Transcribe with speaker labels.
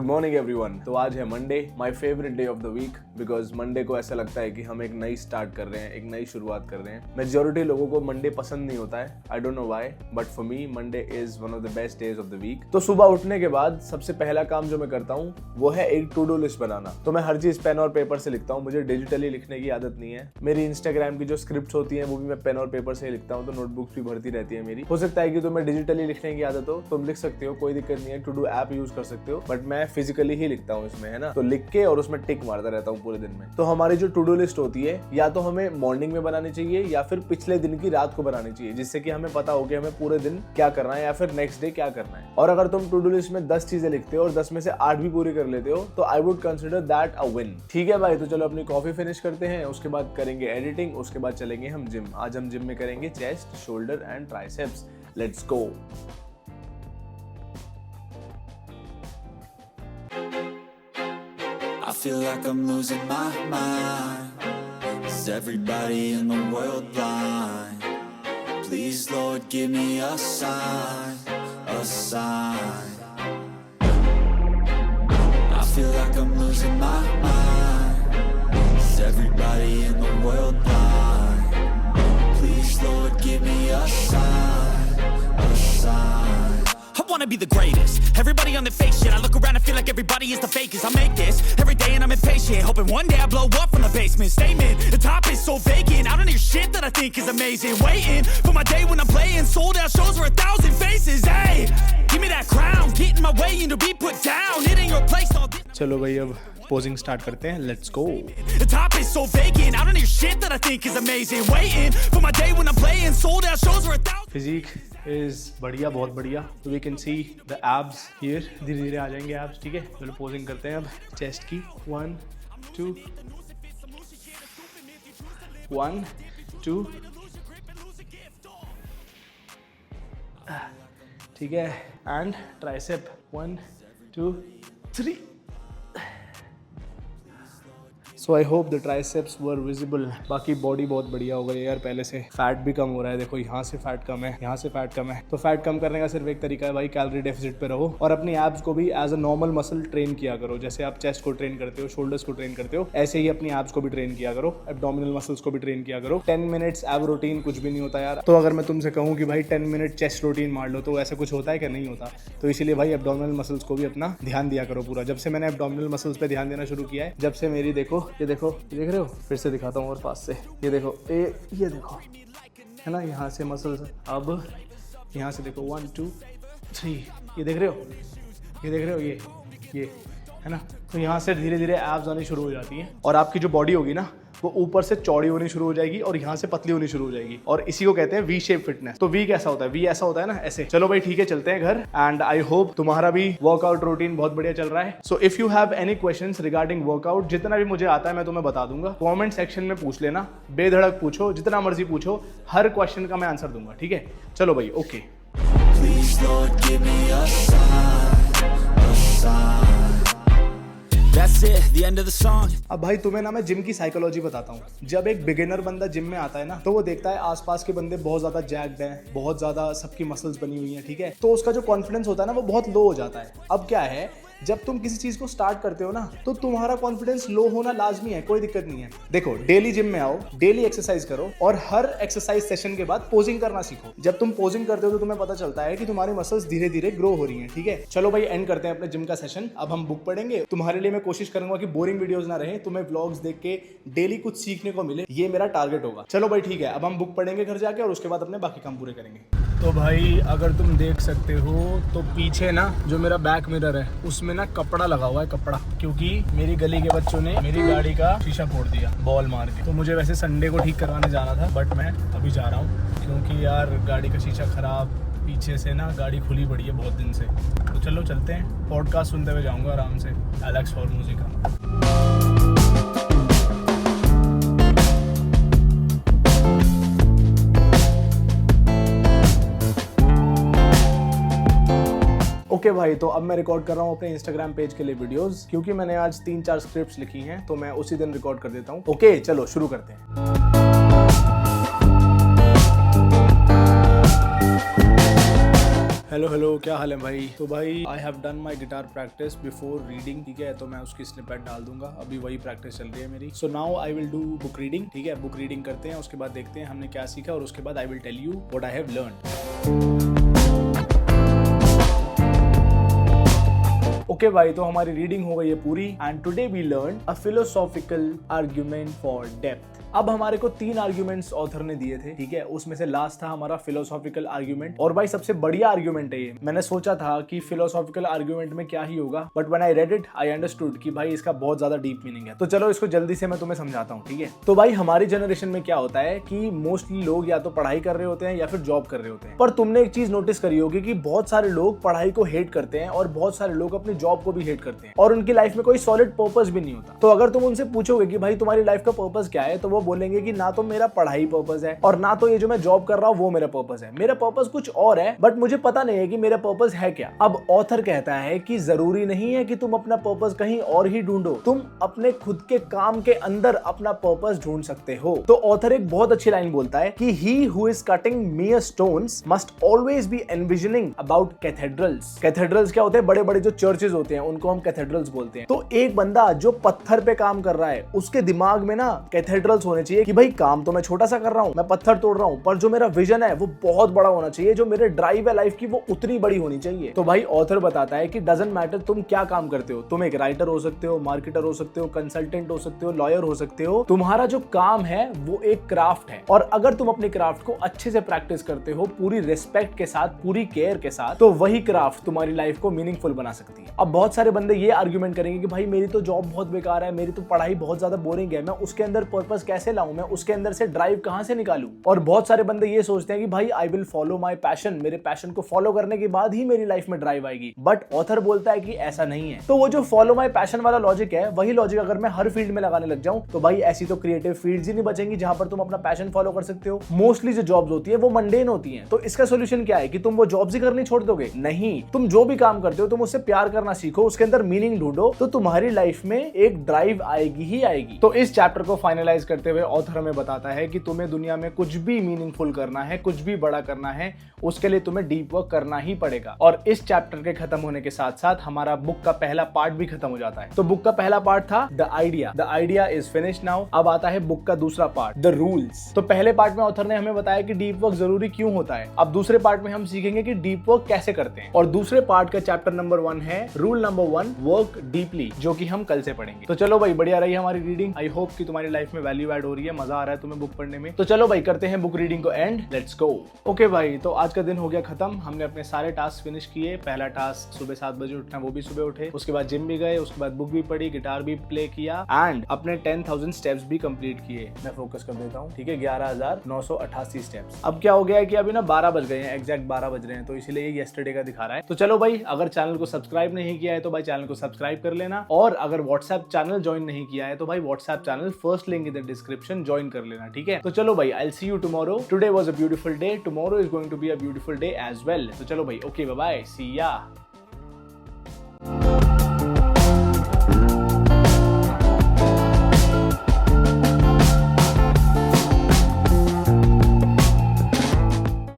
Speaker 1: Morning everyone. तो आज है Monday, my favourite day of the week, because Monday को ऐसा लगता है कि हम एक नई स्टार्ट कर रहे हैं, एक नई शुरुआत कर रहे हैं। मेजॉरिटी लोगों को मंडे पसंद नहीं होता है, I don't know why, but for me Monday is one of the best days of the week. तो सुबह उठने के बाद सबसे पहला काम जो मैं करता हूँ वो है एक टू डू लिस्ट बनाना। तो मैं हर चीज पेन और पेपर से लिखता हूँ, मुझे डिजिटली लिखने की आदत नहीं है। मेरी इंस्टाग्राम की जो स्क्रिप्ट होती है वो भी मैं पेन और पेपर से लिखता हूँ, तो नोटबुक्स भी भरती रहती है मेरी। हो सकता है कि तुम्हें डिजिटली लिखने की आदत हो, तुम लिख सकते हो, कोई दिक्कत नहीं है, टू डू ऐप यूज कर सकते हो, बट मैं फिजिकली ही लिखता हूँ इसमें, है ना। तो लिख के और उसमें टिक मारता रहता हूँ पूरे दिन में। तो हमारी जो टू डू लिस्ट होती है या तो हमें मॉर्निंग में बनानी चाहिए या फिर पिछले दिन की रात को बनानी चाहिए, जिससे कि हमें पता हो कि हमें पूरे दिन क्या करना है या फिर नेक्स्ट डे क्या करना है। और अगर तुम टू डू लिस्ट में 10 चीजें लिखते हो और 10 में से 8 भी पूरी कर लेते हो तो I would consider that a win. ठीक है भाई, तो चलो अपनी कॉफी फिनिश करते हैं, उसके बाद करेंगे एडिटिंग, उसके बाद चलेंगे हम जिम। आज हम जिम में करेंगे chest, shoulder and triceps. Let's go.
Speaker 2: I feel like I'm losing my mind. Is everybody in the world blind? Please, Lord, give me a sign, a sign. I feel like I'm losing my mind. Is everybody in the world blind? Please, Lord, give me a sign, a sign.
Speaker 3: I wanna be the greatest. Everybody on the fake shit. I look around and feel like everybody is the fakest. I make this every day and I'm impatient, hoping one day I blow up from the basement. Statement, the top is so vacant. I don't hear shit that I think is amazing. Waiting for my day when I'm playing sold out shows for 1,000 faces. Hey, give me that crown, get in my way and to be put down. It ain't your place. All this.
Speaker 1: चलो भाई अब posing start करते हैं, let's go.
Speaker 3: The top is so vacant. I don't hear shit that I think is amazing. Waiting for my day when I'm playing sold out shows for 1,000.
Speaker 1: Physique is बढ़िया, बहुत बढ़िया। तो we can see the abs here, धीरे धीरे आ जाएंगे abs. ठीक है, चलो पोजिंग करते हैं अब चेस्ट की। 1 2 1 2। ठीक है, and tricep 1 2 3। So I hope the triceps were visible. बाकी बॉडी बहुत बढ़िया हो गई यार पहले से। फैट भी कम हो रहा है, देखो यहाँ से फैट कम है, यहाँ से फैट कम है। तो फैट कम करने का सिर्फ एक तरीका है भाई, कैलोरी डेफिसिट पे रहो और अपनी एब्स को भी as a normal muscle train किया करो। जैसे आप चेस्ट को ट्रेन करते हो, शोल्डर्स को ट्रेन करते हो, ऐसे ही अपनी एब्स को भी ट्रेन किया करो, एब्डोमिनल मसल्स को भी ट्रेन किया करो। 10 मिनट्स एब रूटीन कुछ भी नहीं होता यार। तो अगर मैं तुमसे कहूँ कि भाई 10 मिनट चेस्ट रूटीन मार लो, तो ऐसा कुछ होता है क्या? नहीं होता। तो इसीलिए भाई एब्डोमिनल मसल्स को भी अपना ध्यान दिया करो पूरा। जब से मैंने एब्डोमिनल मसल्स पे ध्यान देना शुरू किया है, जब से मेरी देखो, ये देखो, देख रहे हो, फिर से दिखाता हूँ और पास से, ये देखो, ये देखो, है ना, यहाँ से मसल्स। अब यहाँ से देखो 1 2 3, ये देख रहे हो, ये देख रहे हो, ये है ना। तो यहाँ से धीरे धीरे एब्स आनी शुरू हो जाती हैं और आपकी जो बॉडी होगी ना वो ऊपर से चौड़ी होनी शुरू हो जाएगी और यहाँ से पतली होनी शुरू हो जाएगी। और इसी को कहते हैं वी शेप फिटनेस। तो वी कैसा होता है? वी ऐसा होता है ना, ऐसे। चलो भाई ठीक है, चलते हैं घर। एंड आई होप तुम्हारा भी वर्कआउट रूटीन बहुत बढ़िया चल रहा है। So if you have any questions regarding workout, जितना भी मुझे आता है मैं तुम्हें बता दूंगा। कमेंट सेक्शन में पूछ लेना, बेधड़क पूछो, जितना मर्जी पूछो, हर क्वेश्चन का मैं आंसर दूंगा। ठीक है, चलो भाई, okay.
Speaker 2: Please, Lord, give me a sign, a sign. That's it, the end of the song.
Speaker 1: अब भाई तुम्हें ना मैं जिम की साइकोलॉजी बताता हूँ। जब एक बिगिनर बंदा जिम में आता है ना, तो वो देखता है आसपास के बंदे बहुत ज्यादा जैक्ड हैं, बहुत ज्यादा सबकी मसल्स बनी हुई हैं, ठीक है। तो उसका जो कॉन्फिडेंस होता है ना वो बहुत लो हो जाता है। अब क्या है, जब तुम किसी चीज को स्टार्ट करते हो ना, तो तुम्हारा कॉन्फिडेंस लो होना लाजमी है, कोई दिक्कत नहीं है। देखो, डेली जिम में आओ, डेली एक्सरसाइज करो और हर एक्सरसाइज सेशन के बाद पोजिंग करना सीखो। जब तुम पोजिंग करते हो तो तुम्हें पता चलता है कि तुम्हारी मसल्स धीरे धीरे ग्रो हो रही हैं। ठीक है, चलो भाई एंड करते हैं अपने जिम का सेशन। अब हम बुक पढ़ेंगे। तुम्हारे लिए मैं कोशिश करूंगा कि बोरिंग वीडियोस ना रहे, तुम्हें व्लॉग्स देख के डेली कुछ सीखने को मिले, ये मेरा टारगेट होगा। चलो भाई ठीक है, अब हम बुक पढ़ेंगे घर जाके और उसके बाद अपने बाकी काम पूरे करेंगे। तो भाई अगर तुम देख सकते हो तो पीछे ना जो मेरा बैक मिरर है उसमें ना कपड़ा लगा हुआ है, कपड़ा, क्योंकि मेरी गली के बच्चों ने मेरी गाड़ी का शीशा फोड़ दिया बॉल मार के। तो मुझे वैसे संडे को ठीक करवाने जाना था, बट मैं अभी जा रहा हूँ क्योंकि यार गाड़ी का शीशा खराब, पीछे से ना गाड़ी खुली पड़ी है बहुत दिन से। तो चलो चलते हैं, पॉडकास्ट सुनते हुए जाऊँगा आराम से, एलेक्स हॉर्मोजी का। ओके भाई, तो अब मैं रिकॉर्ड कर रहा हूँ अपने इंस्टाग्राम पेज के लिए वीडियोस, क्योंकि मैंने आज 3-4 स्क्रिप्ट्स लिखी हैं, तो मैं उसी दिन रिकॉर्ड कर देता हूँ। ओके चलो शुरू करते हैं। हेलो क्या हाल है भाई। तो भाई I have done my guitar practice before reading, ठीक है, तो मैं उसकी स्निपेट डाल दूंगा, अभी वही प्रैक्टिस चल रही है मेरी। So now I will do book reading, ठीक है, बुक रीडिंग करते हैं, उसके बाद देखते हैं हमने क्या सीखा और उसके बाद I will tell you what I have learned. Okay भाई, तो हमारी रीडिंग हो गई है पूरी and today we learn a philosophical argument for depth. अब हमारे को 3 आर्ग्यूमेंट्स ऑथर ने दिए थे, ठीक है, उसमें से लास्ट था हमारा फिलोसॉफिकल आर्ग्यूमेंट और भाई सबसे बढ़िया आर्ग्यूमेंट है ये। मैंने सोचा था कि फिलोसॉफिकल आर्ग्यूमेंट में क्या ही होगा, but when I read it I understood कि भाई इसका बहुत ज्यादा डीप मीनिंग है। तो चलो इसको जल्दी से मैं तुम्हें समझाता हूँ, ठीक है। तो भाई हमारी जनरेशन में क्या होता है कि मोस्टली लोग या तो पढ़ाई कर रहे होते हैं या फिर जॉब कर रहे होते हैं, पर तुमने एक चीज नोटिस करी होगी कि बहुत सारे लोग पढ़ाई को हेट करते हैं और बहुत सारे लोग अपनी जॉब को भी हेट करते हैं और उनकी लाइफ में कोई सॉलिड पर्पस भी नहीं होता। तो अगर तुम उनसे पूछोगे कि भाई तुम्हारी लाइफ का पर्पस क्या है, तो वो बोलेंगे कि ना तो मेरा पढ़ाई पर्पस है और ना तो ये जो मैं जॉब कर रहा हूं वो मेरा पर्पस है, मेरा पर्पस कुछ और है, बट मुझे पता नहीं है कि मेरा पर्पस है क्या। अब ऑथर कहता है कि जरूरी नहीं है कि तुम अपना पर्पस कहीं और ही ढूंढो, तुम अपने खुद के काम के अंदर अपना पर्पस ढूंढ सकते हो। तो ऑथर एक बहुत अच्छी लाइन बोलता है कि he who is cutting mere stones must always be envisioning about cathedrals। Cathedrals क्या होते हैं? बड़े बड़े जो चर्चेज होते हैं उनको हम कैथेड्रल्स बोलते हैं। तो एक बंदा जो पत्थर पे काम कर रहा है उसके दिमाग में ना कैथेड्रल्स होने चाहिए कि भाई काम तो मैं छोटा सा कर रहा हूं, मैं पत्थर तोड़ रहा हूं, पर जो मेरा विजन है वो बहुत बड़ा होना चाहिए, जो मेरे ड्राइव है लाइफ की वो उतनी बड़ी होनी चाहिए। तो भाई ऑथर बताता है कि डजंट मैटर तुम क्या काम करते हो, तुम एक राइटर हो सकते हो, मार्केटर हो सकते हो, कंसल्टेंट हो सकते हो, लॉयर हो सकते हो, तुम्हारा जो काम है वो एक क्राफ्ट है और अगर तुम अपने क्राफ्ट को अच्छे से प्रैक्टिस करते हो पूरी रिस्पेक्ट के साथ, पूरी केयर के साथ, तो वही क्राफ्ट तुम्हारी लाइफ को मीनिंगफुल बना सकती है। अब बहुत सारे बंदे ये आर्ग्यूमेंट करेंगे कि भाई मेरी तो जॉब बहुत बेकार है, मेरी तो पढ़ाई बहुत ज्यादा बोरिंग है, मैं उसके अंदर पर्पस कैसे लाऊं, मैं उसके अंदर से ड्राइव कहां से निकालूं। और बहुत सारे बंदे ये सोचते हैं कि भाई I will follow my passion, मेरे पैशन को फॉलो करने के बाद ही मेरी लाइफ में ड्राइव आएगी, बट ऑथर बोलता है कि ऐसा नहीं है। तो वो जो फॉलो माय पैशन वाला लॉजिक है, वही लॉजिक अगर मैं हर फील्ड में लगाने लग जाऊं तो भाई ऐसी तो क्रिएटिव फील्ड्स ही नहीं बचेंगी जहां पर तुम अपना पैशन फॉलो कर सकते हो। मोस्टली जो जॉब्स होती है वो मंडेन होती हैं। तो इसका सोल्यूशन क्या है कि तुम वो जॉब्स ही करनी छोड़ दोगे? नहीं, तुम जो भी काम करते हो तुम उससे प्यार करना सीखो, उसके अंदर मीनिंग ढूंढो, तो तुम्हारी लाइफ में एक ड्राइव आएगी ही आएगी। तो इस चैप्टर को फाइनलाइज करते हुए ऑथर हमें बताता है कि तुम्हें दुनिया में कुछ भी मीनिंगफुल करना है, कुछ भी बड़ा करना है, उसके लिए तुम्हें डीप वर्क करना ही पड़ेगा। और इस चैप्टर के खत्म होने के साथ साथ हमारा बुक का पहला पार्ट भी खत्म हो जाता है। तो बुक का पहला पार्ट था the idea is finished now. अब आता है बुक का दूसरा पार्ट, द रूल्स। तो पहले पार्ट में ऑथर ने हमें बताया कि डीप वर्क जरूरी क्यों होता है। अब दूसरे पार्ट में हम सीखेंगे कि डीप वर्क कैसे करते हैं। और दूसरे पार्ट का चैप्टर नंबर 1 है रूल नंबर 1, वर्क डीपली, जो कि हम कल से पढ़ेंगे। तो चलो भाई, बढ़िया रही हमारी रीडिंग। आई होप कि तुम्हारी लाइफ में वैल्यू ऐड हो रही है, मजा आ रहा है तुम्हें बुक पढ़ने में। तो चलो भाई, करते हैं बुक रीडिंग को एंड, लेट्स गो। ओके भाई, तो आज का दिन हो गया खत्म। हमने अपने सारे टास्क फिनिश किए। पहला टास्क सुबह 7 बजे उठना, वो भी सुबह उठे। उसके बाद जिम भी गए, उसके बाद बुक भी पढ़ी, गिटार भी प्ले किया एंड अपने 10,000 स्टेप्स भी कंप्लीट किए। मैं फोकस कर देता हूँ, ठीक है, 11,988 स्टेप्स। अब क्या हो गया है कि अभी ना 12 बज गए हैं, एग्जैक्ट 12 बज रहे हैं, तो इसीलिए ये येस्टरडे का दिखा रहा है। तो चलो भाई, अगर चैनल को सब्सक्राइब नहीं किया है तो भाई चैनल को सब्सक्राइब कर लेना, और अगर व्हाट्सएप चैनल ज्वाइन नहीं किया है तो भाई WhatsApp channel first link in the description join कर लेना, ठीक है। तो चलो भाई, I will see you tomorrow. Today was a beautiful day, tomorrow is going to be a beautiful day as well. तो चलो भाई, ओके, बाय बाय, सी या।